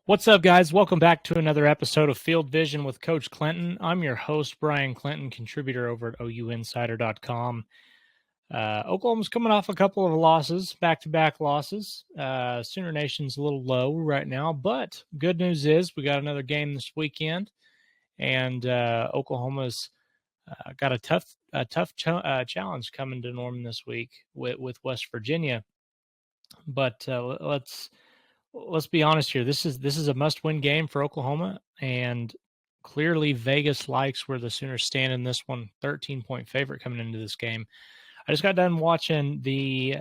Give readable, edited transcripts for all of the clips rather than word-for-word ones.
What's up, guys? Welcome back to another episode of Field Vision with Coach Clinton. I'm your host, Bryan Clinton, contributor over at OUinsider.com. Oklahoma's coming off a couple of losses, back-to-back losses. Sooner Nation's a little low right now, but good news is we got another game this weekend, and Oklahoma's got a tough challenge coming to Norman this week with West Virginia. But let's be honest here. This is a must-win game for Oklahoma, and clearly Vegas likes where the Sooners stand in this one. 13-point favorite coming into this game. I just got done watching the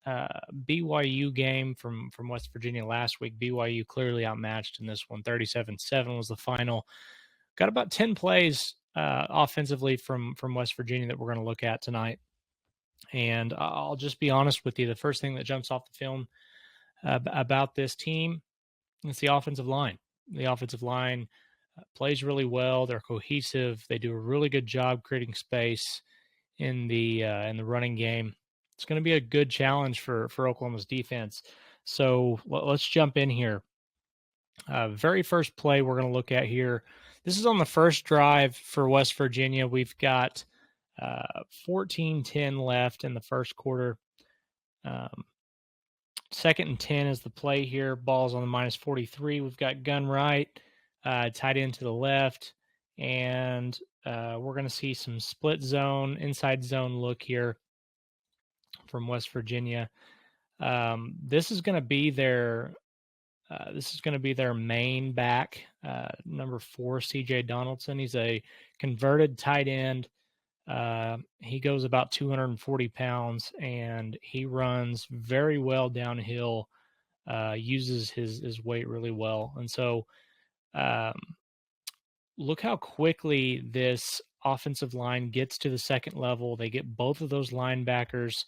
BYU game from West Virginia last week. BYU clearly outmatched in this one. 37-7 was the final. Got about 10 plays offensively from West Virginia that we're going to look at tonight. And I'll just be honest with you. The first thing that jumps off the film about this team, it's the offensive line. The offensive line plays really well. They're cohesive. They do a really good job creating space in the running game. It's going to be a good challenge for Oklahoma's defense. So let's jump in here. Very first play we're going to look at here. This is on the first drive for West Virginia. We've got 14-10 left in the first quarter. Second and 10 is the play here. Ball's on the -43. We've got gun right, tight end to the left, and we're going to see some split zone, inside zone look here from West Virginia. This is going to be their main back, number 4, C.J. Donaldson. He's a converted tight end. He goes about 240 pounds, and he runs very well downhill, uses his weight really well. And so look how quickly this offensive line gets to the second level. They get both of those linebackers,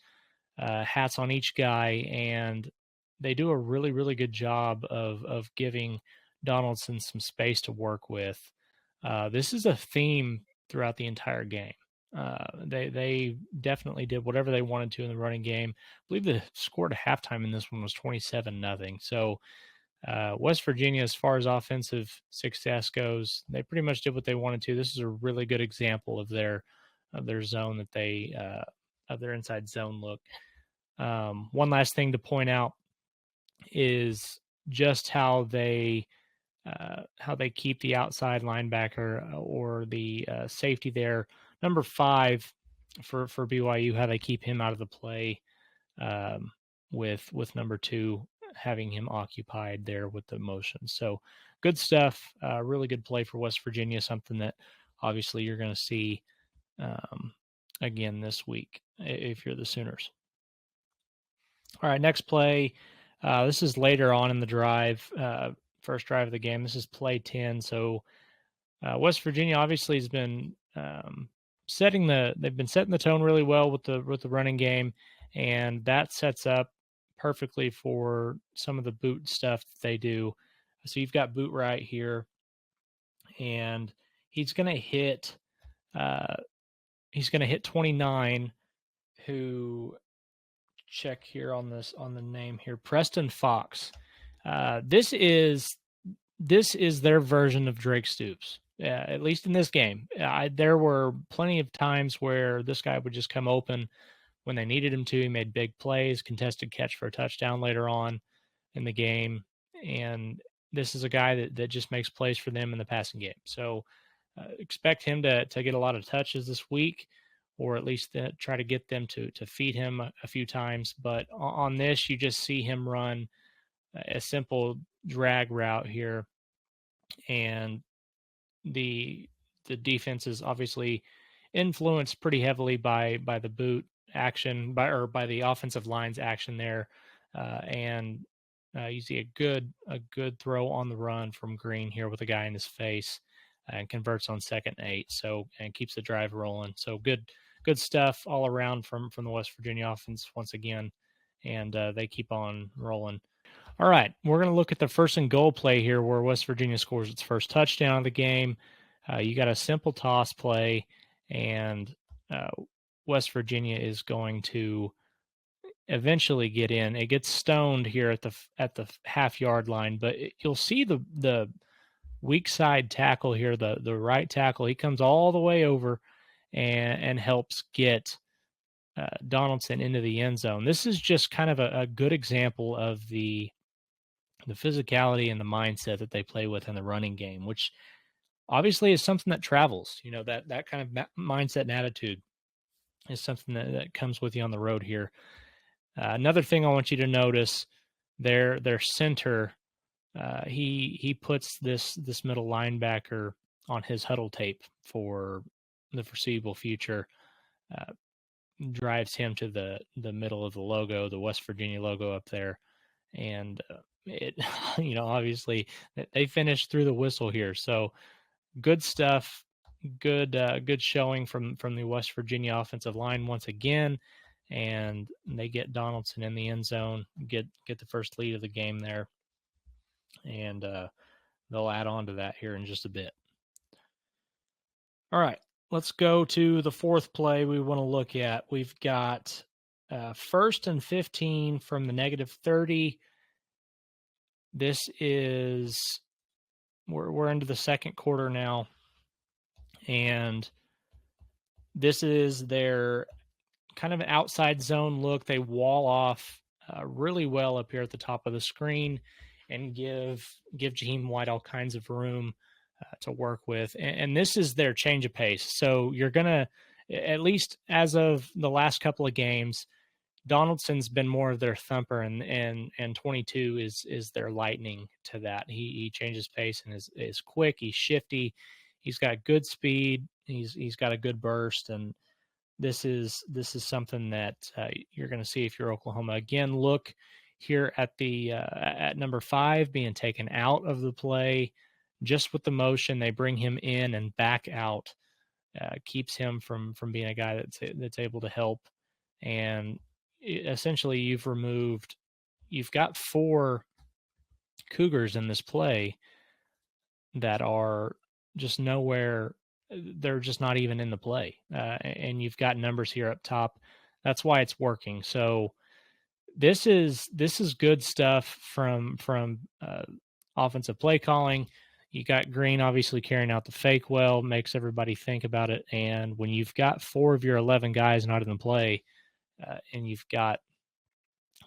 hats on each guy, and they do a really, really good job of giving Donaldson some space to work with. This is a theme throughout the entire game. They definitely did whatever they wanted to in the running game. I believe the score at halftime in this one was 27-0. So West Virginia, as far as offensive success goes, they pretty much did what they wanted to. This is a really good example of their zone that they of their inside zone look. One last thing to point out is just how they keep the outside linebacker or the safety there. Number 5 for BYU, how they keep him out of the play with number 2 having him occupied there with the motion. So good stuff. Really good play for West Virginia, something that obviously you're going to see again this week if you're the Sooners. All right, next play. This is later on in the drive, first drive of the game. This is play 10. So West Virginia obviously has been setting the tone really well with the running game, and that sets up perfectly for some of the boot stuff that they do. So you've got boot right here, and he's going to hit 29, who check here on the name here, Preston Fox. This is their version of Drake Stoops. At least in this game. There were plenty of times where this guy would just come open when they needed him to. He made big plays, contested catch for a touchdown later on in the game. And this is a guy that just makes plays for them in the passing game. So expect him to get a lot of touches this week, or at least try to get them to feed him a few times. But on this, you just see him run a simple drag route here. And the defense is obviously influenced pretty heavily by the boot action, by the offensive line's action there, and you see a good throw on the run from Green here with a guy in his face, and converts on 2nd and 8, and keeps the drive rolling. So good stuff all around from the West Virginia offense once again, and they keep on rolling. All right, we're going to look at the 1st and goal play here where West Virginia scores its first touchdown of the game. You got a simple toss play, and West Virginia is going to eventually get in. It gets stoned here at the half-yard line, but you'll see the weak side tackle here, the right tackle. He comes all the way over and helps get Donaldson into the end zone. This is just kind of a good example of the physicality and the mindset that they play with in the running game, which obviously is something that travels. That kind of mindset and attitude is something that comes with you on the road here. Another thing I want you to notice, their center, he puts this middle linebacker on his huddle tape for the foreseeable future. Drives him to the middle of the logo, the West Virginia logo up there, and it obviously they finished through the whistle here. So good stuff, good showing from the West Virginia offensive line once again, and they get Donaldson in the end zone, get the first lead of the game there, and they'll add on to that here in just a bit. All right, let's go to the fourth play we want to look at. We've got 1st and 15 from the -30. This is we're into the second quarter now, and this is their kind of an outside zone look. They wall off really well up here at the top of the screen and give Jaheim White all kinds of room to work with. And this is their change of pace. So you're going to, at least as of the last couple of games, Donaldson's been more of their thumper, and 22 is their lightning to that. He changes pace and is quick. He's shifty. He's got good speed. He's got a good burst, and this is something that you're going to see if you're Oklahoma. Again, look here at the at number 5 being taken out of the play. Just with the motion, they bring him in and back out, keeps him from being a guy that's able to help. And essentially, you've got 4 Cougars in this play that are just nowhere. They're just not even in the play, and you've got numbers here up top. That's why it's working. So this is good stuff from offensive play calling. You got Green obviously carrying out the fake well, makes everybody think about it. And when you've got 4 of your 11 guys not in the play, and you've got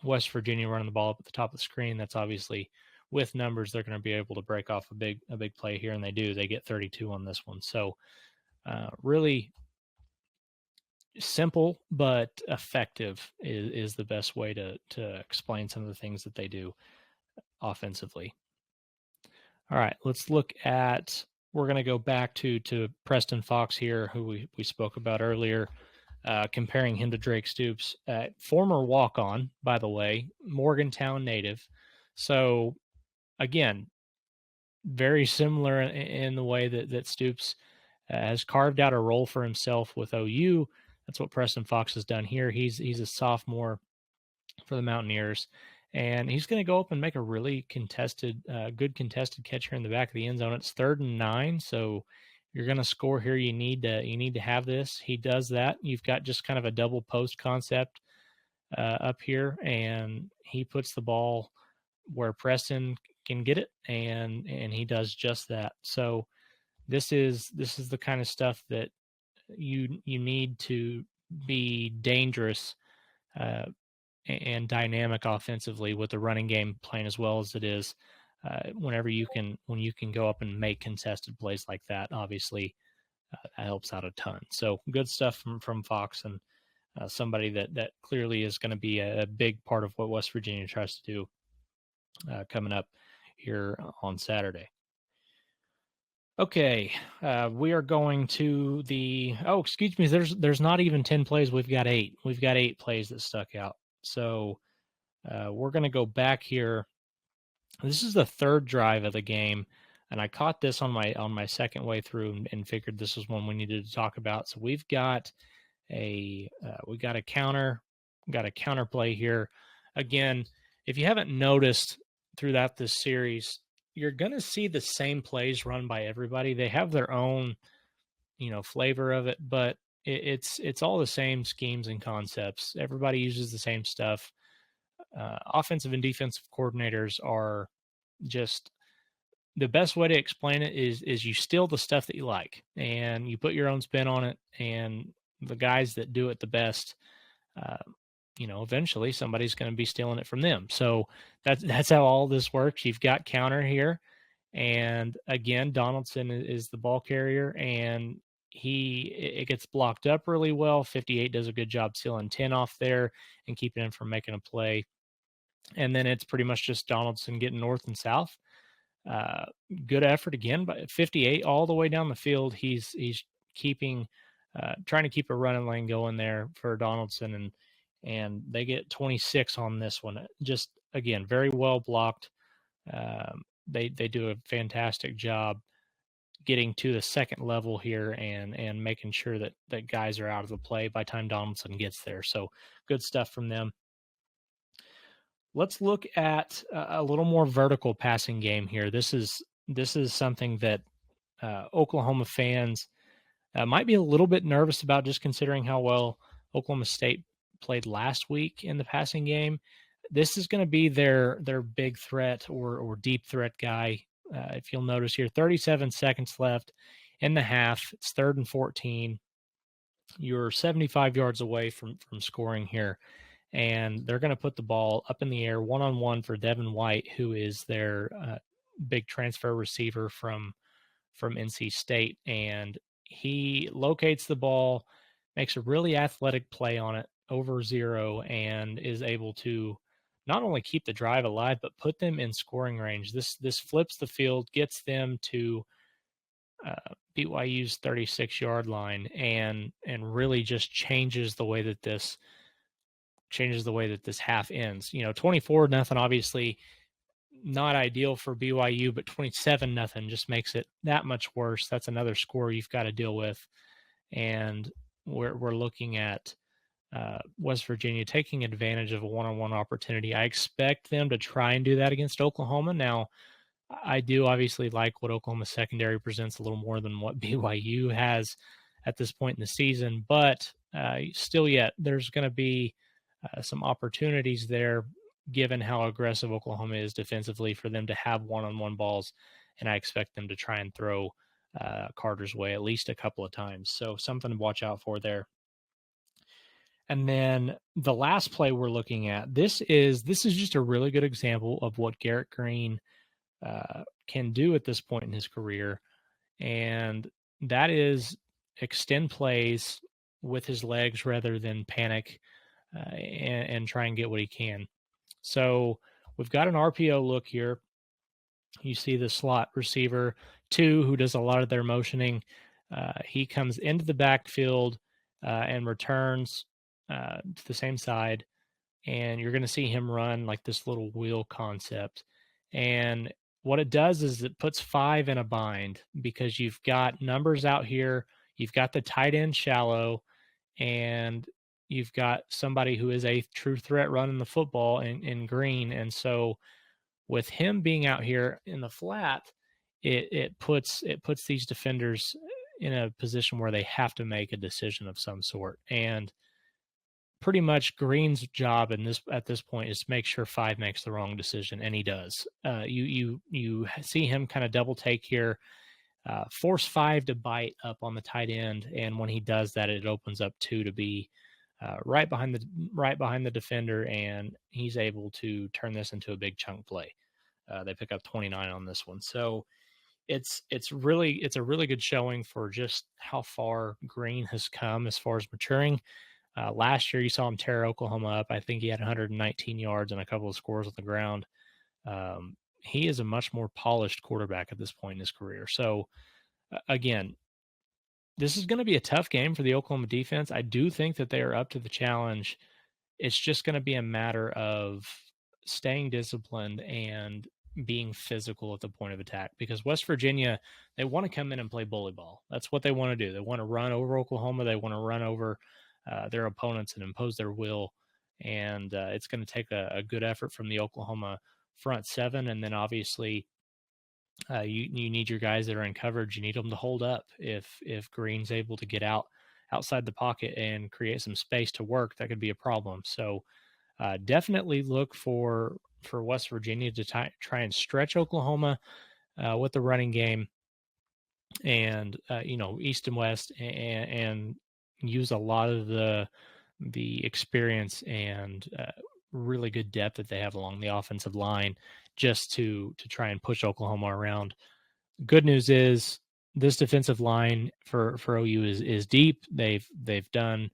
West Virginia running the ball up at the top of the screen, that's obviously, with numbers, they're going to be able to break off a big play here, and they do. They get 32 on this one. So really simple but effective is the best way to explain some of the things that they do offensively. All right, let's look at, we're going to go back to Preston Fox here, who we spoke about earlier, comparing him to Drake Stoops, former walk-on, by the way, Morgantown native. So again, very similar in the way that Stoops has carved out a role for himself with OU. That's what Preston Fox has done here. He's a sophomore for the Mountaineers, and he's going to go up and make a really good contested catch here in the back of the end zone. It's 3rd and 9, so you're going to score here. You need to have this. He does that. You've got just kind of a double post concept up here, and he puts the ball where Preston can get it, and he does just that. So this is the kind of stuff that you need to be dangerous and dynamic offensively with the running game playing as well as it is. When you can go up and make contested plays like that, obviously that helps out a ton. So good stuff from Fox, and somebody that clearly is going to be a big part of what West Virginia tries to do coming up here on Saturday. Okay, we are going to excuse me, there's not even 10 plays. We've got 8. We've got 8 plays that stuck out. So we're going to go back here. This is the 3rd drive of the game, and I caught this on my second way through and figured this was one we needed to talk about. So we've got a counter play here. Again, if you haven't noticed throughout this series, you're going to see the same plays run by everybody. They have their own, flavor of it, but it's all the same schemes and concepts. Everybody uses the same stuff. Offensive and defensive coordinators are just the best way to explain it is you steal the stuff that you like and you put your own spin on it. And the guys that do it the best, uh, eventually somebody's going to be stealing it from them. So that's how all this works. You've got counter here, and again, Donaldson is the ball carrier, and it gets blocked up really well. 58 does a good job sealing 10 off there and keeping him from making a play. And then it's pretty much just Donaldson getting north and south. Uh, Good effort again, but 58 all the way down the field. He's keeping, trying to keep a running lane going there for Donaldson, and they get 26 on this one. Just again, very well blocked. They do a fantastic job getting to the second level here and making sure that guys are out of the play by the time Donaldson gets there. So good stuff from them. Let's look at a little more vertical passing game here. This is something that Oklahoma fans might be a little bit nervous about, just considering how well Oklahoma State played last week in the passing game. This is going to be their big threat or deep threat guy. If you'll notice here, 37 seconds left in the half. It's 3rd and 14. You're 75 yards away from scoring here. And they're going to put the ball up in the air one-on-one for Devin White, who is their big transfer receiver from NC State. And he locates the ball, makes a really athletic play on it over zero, and is able to not only keep the drive alive, but put them in scoring range. This flips the field, gets them to BYU's 36-yard line, and really just changes the way that this half ends. 24-0, obviously not ideal for BYU, but 27-0 just makes it that much worse. That's another score you've got to deal with. And we're looking at West Virginia taking advantage of a one-on-one opportunity. I expect them to try and do that against Oklahoma. Now, I do obviously like what Oklahoma secondary presents a little more than what BYU has at this point in the season, but still yet there's going to be some opportunities there, given how aggressive Oklahoma is defensively, for them to have one-on-one balls, and I expect them to try and throw Carter's way at least a couple of times. So something to watch out for there. And then the last play we're looking at, this is just a really good example of what Garrett Green can do at this point in his career, and that is extend plays with his legs rather than panic and try and get what he can. So we've got an RPO look here. You see the slot receiver 2, who does a lot of their motioning. He comes into the backfield and returns to the same side, and you're going to see him run like this little wheel concept. And what it does is it puts 5 in a bind, because you've got numbers out here. You've got the tight end shallow, and you've got somebody who is a true threat running the football in Green. And so with him being out here in the flat, it puts these defenders in a position where they have to make a decision of some sort. And pretty much Green's job at this point is to make sure 5 makes the wrong decision, and he does. You see him kind of double take here, force 5 to bite up on the tight end, and when he does that, it opens up 2 to be right behind the defender, and he's able to turn this into a big chunk play. They pick up 29 on this one, so it's a really good showing for just how far Green has come as far as maturing. Last year, you saw him tear Oklahoma up. I think he had 119 yards and a couple of scores on the ground. He is a much more polished quarterback at this point in his career. So, again, this is going to be a tough game for the Oklahoma defense. I do think that they are up to the challenge. It's just going to be a matter of staying disciplined and being physical at the point of attack, because West Virginia, they want to come in and play bully ball. That's what they want to do. They want to run over Oklahoma. They want to run over their opponents and impose their will. And it's going to take a good effort from the Oklahoma front 7. And then obviously you need your guys that are in coverage. You need them to hold up if Green's able to get out outside the pocket and create some space to work, that could be a problem. So definitely look for West Virginia to try and stretch Oklahoma with the running game, and east and west, and use a lot of the experience and really good depth that they have along the offensive line, just to try and push Oklahoma around. Good news is this defensive line for OU is deep. They've done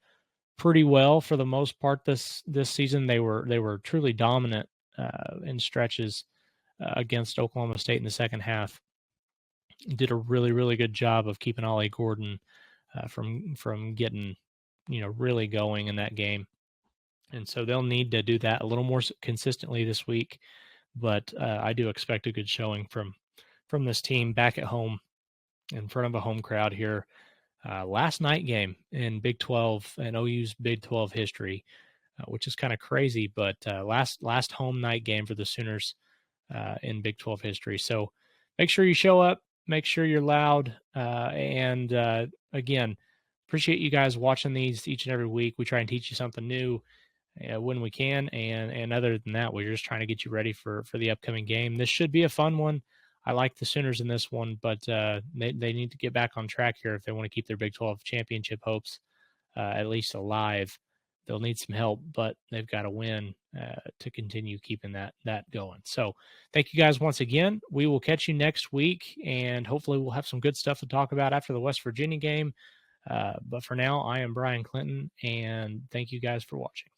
pretty well for the most part this season. They were truly dominant in stretches against Oklahoma State in the second half. Did a really, really good job of keeping Ollie Gordon from getting really going in that game. And so they'll need to do that a little more consistently this week. But I do expect a good showing from this team back at home in front of a home crowd here. Last night game in Big 12 and OU's Big 12 history, which is kind of crazy, but last home night game for the Sooners in Big 12 history. So make sure you show up, make sure you're loud, and again, appreciate you guys watching these each and every week. We try and teach you something new when we can, and other than that, we're just trying to get you ready for the upcoming game. This should be a fun one. I like the Sooners in this one, but they need to get back on track here if they want to keep their Big 12 championship hopes at least alive. They'll need some help, but they've got to win to continue keeping that going. So thank you guys once again. We will catch you next week, and hopefully we'll have some good stuff to talk about after the West Virginia game. But for now, I am Bryan Clinton, and thank you guys for watching.